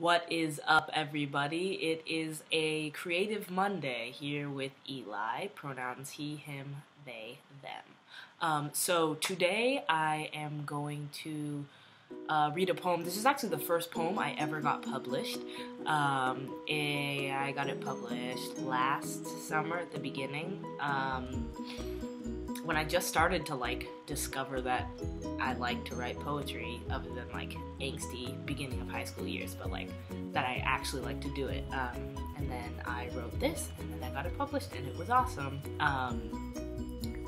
What is up, everybody? It is a Creative Monday here with Eli, pronouns he, him, they, them. So today I am going to read a poem. This is actually the first poem I ever got published. I got it published last summer at the beginning. When I just started to discover that I like to write poetry, other than angsty beginning of high school years, but that I actually like to do it. And then I wrote this, and then I got it published, and it was awesome.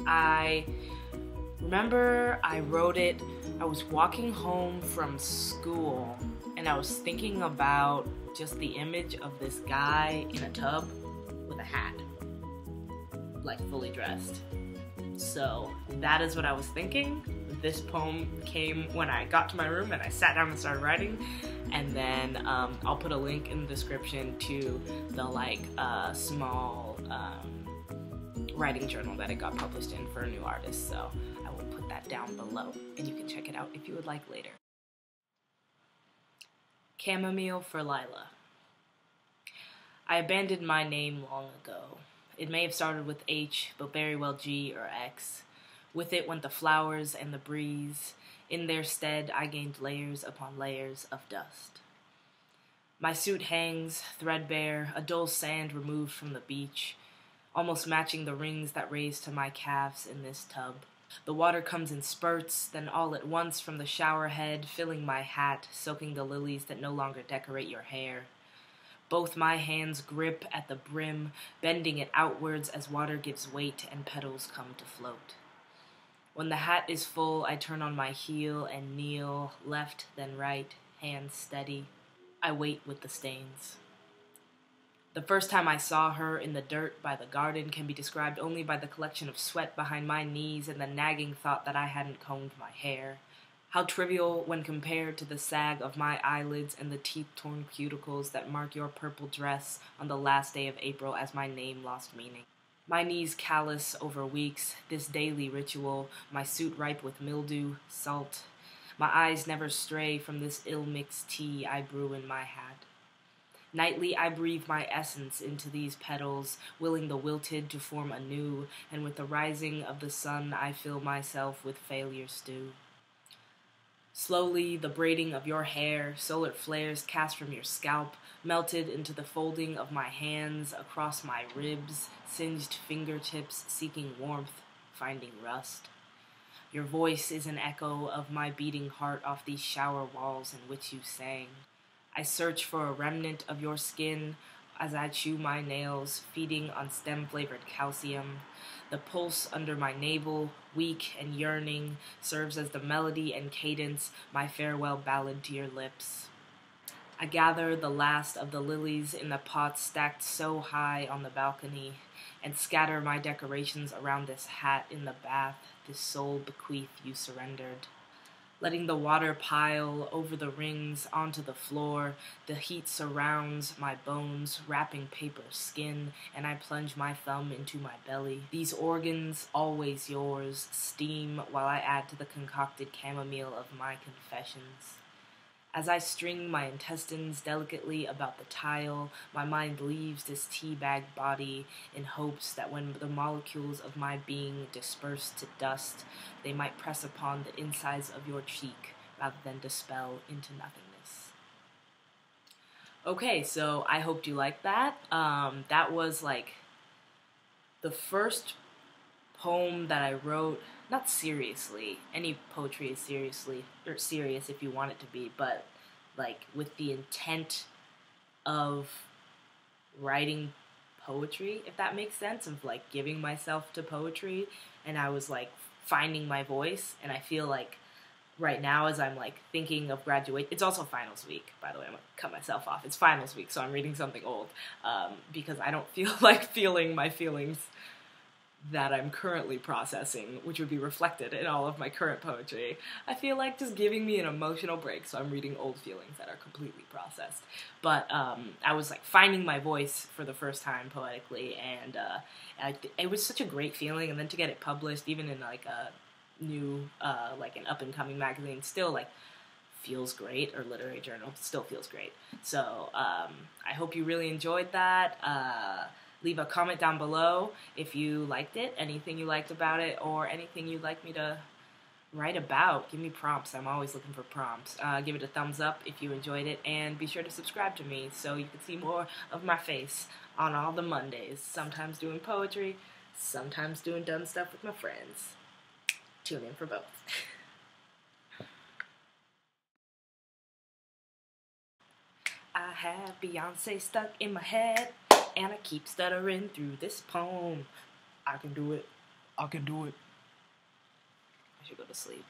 I remember I wrote it. I was walking home from school, and I was thinking about just the image of this guy in a tub with a hat, fully dressed. So that is what I was thinking. This poem came when I got to my room and I sat down and started writing. And then I'll put a link in the description to the small writing journal that it got published in for a new artist. So I will put that down below and you can check it out if you would like later. Chamomile for Lila. I abandoned my name long ago. It may have started with H, but very well G or X. With it went the flowers and the breeze. In their stead, I gained layers upon layers of dust. My suit hangs, threadbare, a dull sand removed from the beach, almost matching the rings that raise to my calves in this tub. The water comes in spurts, then all at once from the shower head, filling my hat, soaking the lilies that no longer decorate your hair. Both my hands grip at the brim, bending it outwards as water gives weight and petals come to float. When the hat is full, I turn on my heel and kneel, left then right, hands steady. I wait with the stains. The first time I saw her in the dirt by the garden can be described only by the collection of sweat behind my knees and the nagging thought that I hadn't combed my hair. How trivial when compared to the sag of my eyelids and the teeth-torn cuticles that mark your purple dress on the last day of April as my name lost meaning. My knees callous over weeks, this daily ritual, my suit ripe with mildew, salt. My eyes never stray from this ill-mixed tea I brew in my hat. Nightly I breathe my essence into these petals, willing the wilted to form anew, and with the rising of the sun I fill myself with failure stew. Slowly, the braiding of your hair, solar flares cast from your scalp, melted into the folding of my hands across my ribs, singed fingertips seeking warmth, finding rust. Your voice is an echo of my beating heart off these shower walls in which you sang. I search for a remnant of your skin as I chew my nails, feeding on stem-flavored calcium. The pulse under my navel, weak and yearning, serves as the melody and cadence, my farewell ballad to your lips. I gather the last of the lilies in the pots stacked so high on the balcony, and scatter my decorations around this hat in the bath, this sole bequeath you surrendered. Letting the water pile over the rings onto the floor, the heat surrounds my bones, wrapping paper skin, and I plunge my thumb into my belly. These organs, always yours, steam while I add to the concocted chamomile of my confessions. As I string my intestines delicately about the tile, my mind leaves this tea-bag body in hopes that when the molecules of my being disperse to dust, they might press upon the insides of your cheek rather than dispel into nothingness. Okay, so I hoped you liked that. That was the first poem that I wrote. Not seriously. Any poetry is serious if you want it to be, but with the intent of writing poetry, if that makes sense, of giving myself to poetry, and I was finding my voice. And I feel right now, as I'm thinking of graduate, it's also finals week, by the way. I'm gonna cut myself off. It's finals week, so I'm reading something old because I don't feel like feeling my feelings that I'm currently processing, which would be reflected in all of my current poetry. I feel like just giving me an emotional break, so I'm reading old feelings that are completely processed. But I was finding my voice for the first time poetically, and it was such a great feeling. And then to get it published, even in a new, an up and coming magazine, still feels great, or literary journal still feels great. So I hope you really enjoyed that. Leave a comment down below if you liked it, anything you liked about it, or anything you'd like me to write about. Give me prompts. I'm always looking for prompts. Give it a thumbs up if you enjoyed it, and be sure to subscribe to me so you can see more of my face on all the Mondays. Sometimes doing poetry, sometimes doing dumb stuff with my friends. Tune in for both. I have Beyonce stuck in my head, and I keep stuttering through this poem. I can do it. I can do it. I should go to sleep.